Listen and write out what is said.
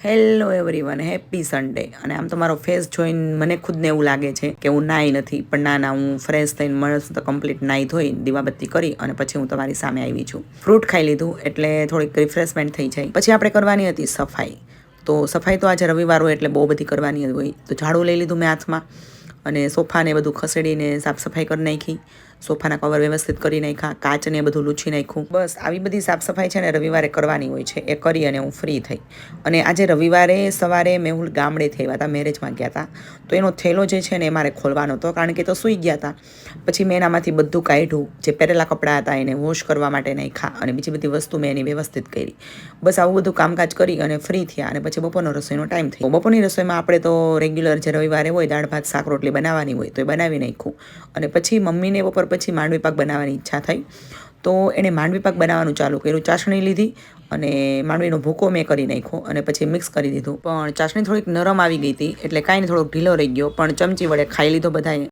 Hello everyone, happy Sunday. અને આમ તો મારો ફેસ જોઈને મને ખુદને એવું લાગે છે કે હું નાહી નથી, પણ ના હું ફ્રેશ થઈને મસ્ત કમ્પ્લીટ નાહી ધોઈ દીવાબત્તી કરી અને પછી હું તમારી સામે આવી છું. ફ્રૂટ ખાઈ લીધું એટલે થોડીક રિફ્રેશમેન્ટ થઈ જાય. પછી આપણે કરવાની હતી સફાઈ. તો સફાઈ તો આજે રવિવાર હોય એટલે બહુ બધી કરવાની હોય. તો ઝાડુ લઈ લીધું મેં હાથમાં અને સોફાને બધું ખસેડીને સાફ સફાઈ કરી નાખી. સોફાના કવર વ્યવસ્થિત કરી નાખ્યા, કાચને બધું લૂછી નાખ્યું. બસ આવી બધી સાફ સફાઈ છે ને રવિવારે કરવાની હોય છે. એ કરી અને હું ફ્રી થઈ. અને આજે રવિવારે સવારે મેહુલ ગામડેથી આવ્યા હતા, મેરેજમાં ગયા હતા. તો એનો થેલો જે છે ને એ મારે ખોલવાનો હતો, કારણ કે તો સૂઈ ગયા હતા. પછી મેં એનામાંથી બધું કાઢ્યું, જે પહેરેલા કપડાં હતા એને વોશ કરવા માટે નાખ્યા અને બીજી બધી વસ્તુ મેં એની વ્યવસ્થિત કરી. બસ આવું બધું કામકાજ કરી અને ફ્રી થયા. અને પછી બપોરનો રસોઈનો ટાઈમ થયો. બપોરની રસોઈમાં આપણે તો રેગ્યુલર જે રવિવારે હોય દાળ ભાત શાક રોટલી બનાવવાની હોય તો એ બનાવી નાખ્યું. અને પછી મમ્મીને બપોર પછી માંડવી પાક બનાવવાની ઈચ્છા થઈ, તો એણે માંડવી પાક બનાવવાનું ચાલુ કર્યું. ચાસણી લીધી અને માંડવીનો ભૂકો મેં કરી નાખ્યો અને પછી મિક્સ કરી દીધું. પણ ચાસણી થોડીક નરમ આવી ગઈ હતી એટલે કાંઈ નહીં, થોડોક ઢીલો રહી ગયો, પણ ચમચી વડે ખાઈ લીધો બધાએ.